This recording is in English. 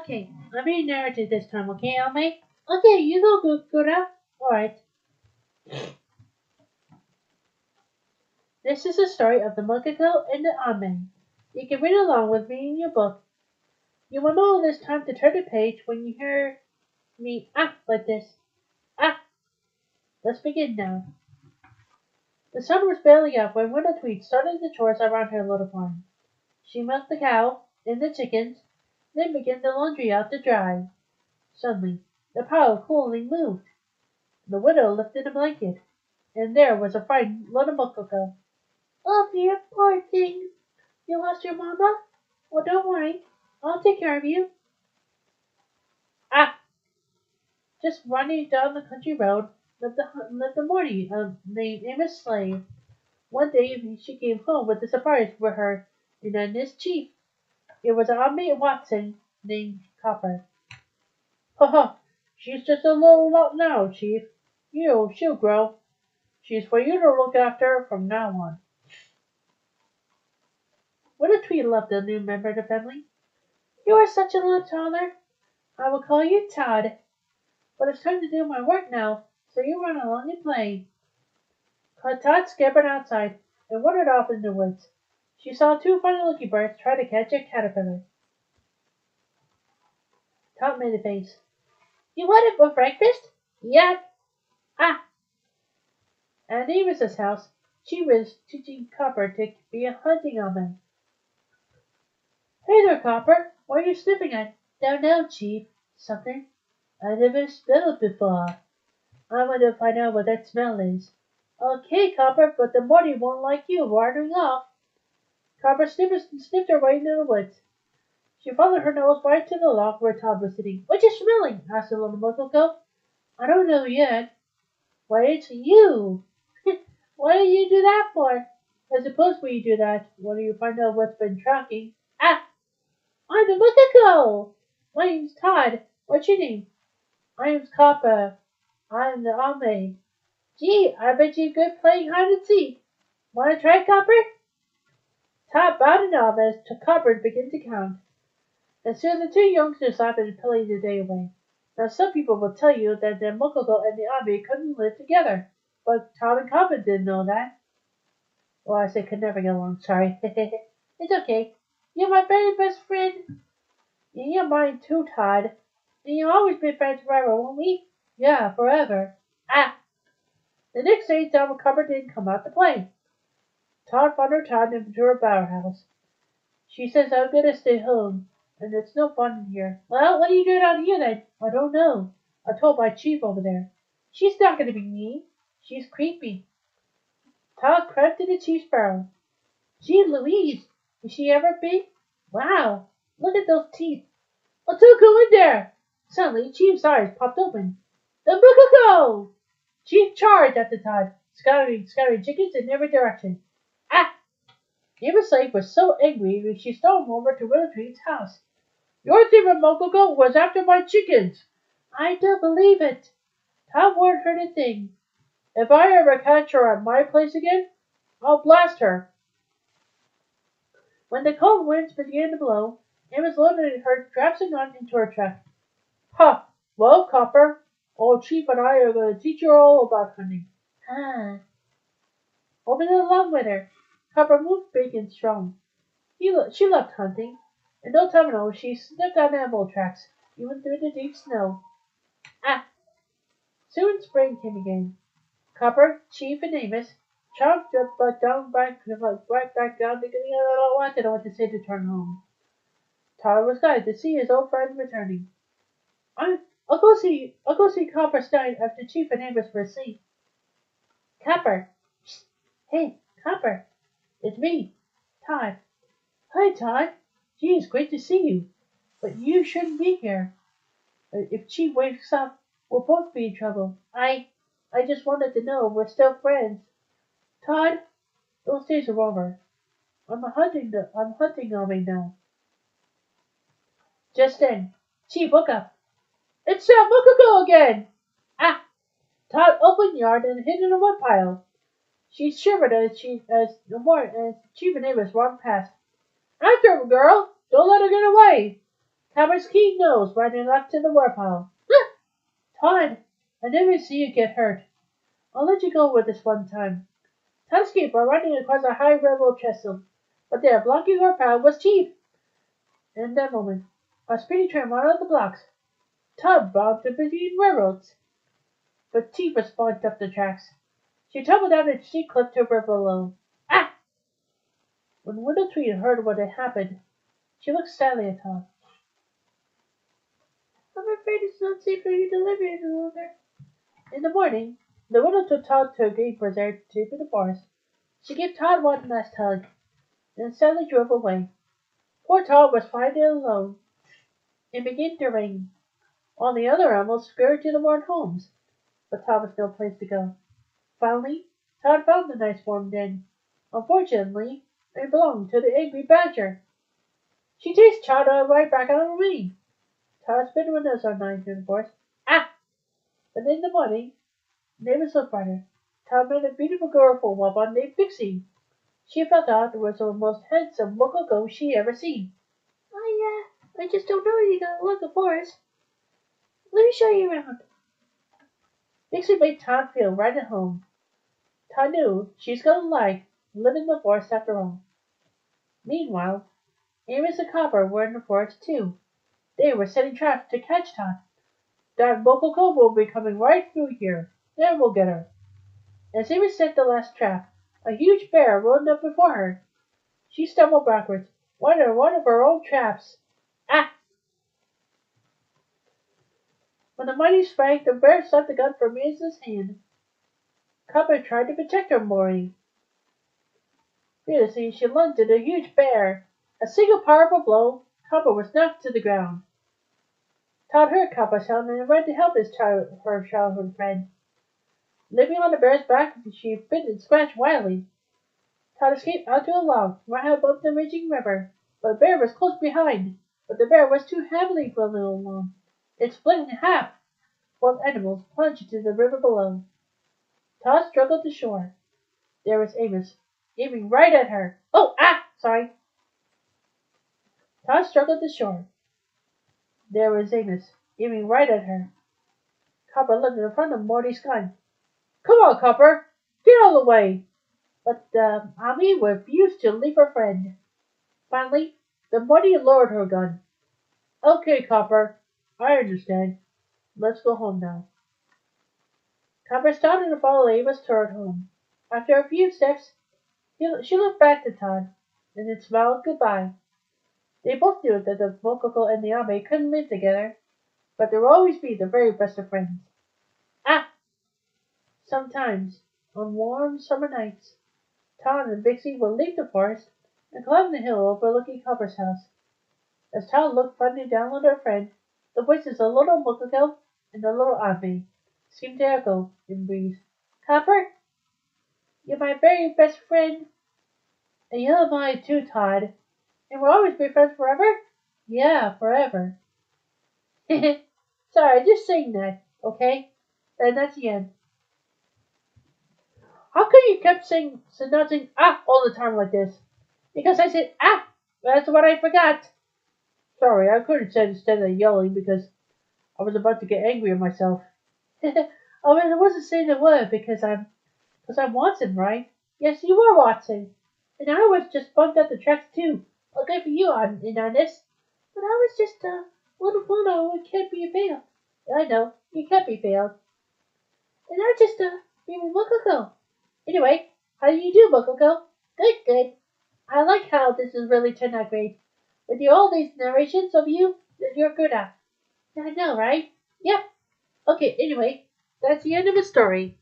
Okay, I'm being narrative this time, okay, Ame? Okay, you go, Gura. Alright. This is the story of the Mococo and the Ame. You can read along with me in your book. You will know this time to turn the page when you hear me like this. Ah, let's begin now. The sun was barely up when Widow Tweed started the chores around her little farm. She milked the cow and the chickens, then began the laundry out to dry. Suddenly, the pile of clothing moved. The widow lifted a blanket, and there was a frightened little Mococo. Oh dear, poor thing. You lost your mama? Well, don't worry. I'll take care of you. Ah, just running down the country road lived a Morty named Amos Slave. One day she came home with a surprise for her and a nice chief. It was Aunt Watson named Copper. Ha ha! She's just a little lot now, Chief. She'll grow. She's for you to look after from now on. What a treat loved the new member of the family. You are such a little toddler. I will call you Todd. But it's time to do my work now, so you run along and play. Todd scampered outside and wandered off in the woods. She saw two funny-looking birds try to catch a caterpillar. Todd made a face. You want it for breakfast? Yep. Ah! At Amos's house, she was teaching Copper to be a hunting omen. Hey there, Copper. What are you sniffing at? Don't know, Chief. Something I never smelled before. I want to find out what that smell is. Okay, Copper, but the Morty won't like you wandering off. Copper sniffed her way into the woods. She followed her nose right to the log where Todd was sitting. What you smelling? Asked the little Mococo. I don't know yet. Why, it's you. What do you do that for? I suppose when you do that, when you find out what's been tracking. Ah! I'm the Mococo! My name's Todd. What's your name? My name's Copper. I'm the Ame. Gee, I bet you're good playing hide and seek. Wanna try, Copper? Todd bowed and nodded as Copper began to count. And soon the two youngsters laughed and played the day away. Now some people will tell you that the Mococo and the Ame couldn't live together. But Todd and Copper didn't know that. Well, I said could never get along, sorry. It's okay. You're my very best friend. And you're mine too, Todd. And you'll always be friends forever, won't we? Yeah, forever. Ah! The next day, Todd and Copper didn't come out to play. Todd followed Todd into her bower house. She says I'm gonna stay home, and it's no fun in here. Well, what are you doing out here then? I don't know. I told my chief over there. She's not gonna be mean. She's creepy. Todd crept to the chief's barrel. Gee Louise, is she ever big? Wow, look at those teeth. Oh, don't go in there! Suddenly, Chief's eyes popped open. The Mococo! Chief charged after Todd, scattering chickens in every direction. Ah! Amos Slave was so angry that she stormed over to Willow Tree's house. Your thief Mococo was after my chickens. I don't believe it. Todd warned her to think. If I ever catch her at my place again, I'll blast her. When the cold winds began to blow, Amos loaded her traps and gun into her truck. Ha! Well, Copper, old Chief and I are going to teach you all about hunting. Ah. Open it along with her. Copper moved big and strong. She loved hunting, and no time at all she sniffed out animal tracks, even through the deep snow. Ah! Soon spring came again. Copper, Chief, and Amos chopped up but down right back down to wanted to know what to say to turn home. Todd was glad to see his old friend returning. I'll go see Copper Stein after Chief and Amos were asleep. Copper. Hey, Copper. It's me, Todd. Hi, Todd. Gee, it's great to see you. But you shouldn't be here. If Chief wakes up, we'll both be in trouble. I just wanted to know we're still friends. Todd, those days are over. I'm hunting on me now. Just then, Chief woke up. It's Mococo again! Ah! Todd opened the yard and hid in a woodpile. She shivered as Chief and Amos walked past. After her, girl! Don't let her get away! Copper's keen nose running up to the woodpile. Todd, I never see you get hurt. I'll let you go with this one time. Todd escaped by running across a high railroad trestle, but there, blocking her path, was Chief. In that moment, a speedy train ran out of the blocks. Todd bobbed in between railroads, but Chief was bumped up the tracks. She tumbled down a steep cliff to her below. Ah! When Widow Tweed heard what had happened, she looked sadly at Todd. I'm afraid it's not safe for you to live here any longer. In the morning, the widow took Todd to a green preserve deep in the forest. She gave Todd one last hug, and sadly drove away. Poor Todd was finally alone. It began to rain. All the other animals scurried to the warm homes, but Todd was no place to go. Finally, Todd found the nice warm den. Unfortunately, it belonged to the angry badger. She chased Todd right back out of the rain. Todd spent windows all night in the forest. Ah! But in the morning, the day was so brighter. Todd met a beautiful girl Fuwawa named Pixie. She felt Todd was the most handsome Mococo she ever seen. I just don't know you gotta love the forest. Let me show you around. Pixie made Todd feel right at home. Todd knew she's gonna like living in the forest after all. Meanwhile, Amos and Copper were in the forest too. They were setting traps to catch Todd. That Mococo will be coming right through here. Then we'll get her. As Amos set the last trap, a huge bear rolled up before her. She stumbled backwards, one of her own traps. Ah! When the mighty sprang, the bear slapped the gun from Amos's hand. Copper tried to protect her mooring. Fearlessly, she lunged at a huge bear. A single powerful blow, Copper was knocked to the ground. Todd heard Copper shout and ran to help her childhood friend. Leaping on the bear's back, she bit and scratched wildly. Todd escaped onto a log right above the raging river, but the bear was close behind. But the bear was too heavily for a little alone. It split in half. Both animals plunged into the river below. Todd struggled to shore. There was Amos, aiming right at her. Sorry. Todd struggled to shore. There was Amos, aiming right at her. Copper looked in front of Morty's gun. Come on, Copper, get out of the way. But Ami refused to leave her friend. Finally, the Morty lowered her gun. Okay, Copper, I understand. Let's go home now. Copper started to follow Amos toward home. After a few steps, she looked back to Todd, and then smiled goodbye. They both knew that the Mococo and the Abe couldn't live together, but there would always be the very best of friends. Ah! Sometimes, on warm summer nights, Todd and Bixie would leave the forest and climb the hill overlooking Copper's house. As Todd looked fondly down on her friend, the voices of little Mococo and the little Abe seemed to echo in the breeze. Copper, you're my very best friend. And you're mine too, Todd. And we'll always be friends forever? Yeah, forever. Sorry, just saying that, okay? And that's the end. How come you kept saying announcing all the time like this? Because I said that's what I forgot. Sorry, I could have said instead of yelling because I was about to get angry at myself. I wasn't saying the word because I'm Watson, right? Yes, you are Watson. And I was just bumped up the tracks too. Okay for you in on this. But I was just a little Fauna who can't be failed. I know, you can't be failed. And I'm just a baby Mococo. Anyway, how do you do, Mococo? Good, good. I like how this has really turned out great. With all these narrations of you that you're good at. I know, right? Yep. Okay, anyway, that's the end of the story.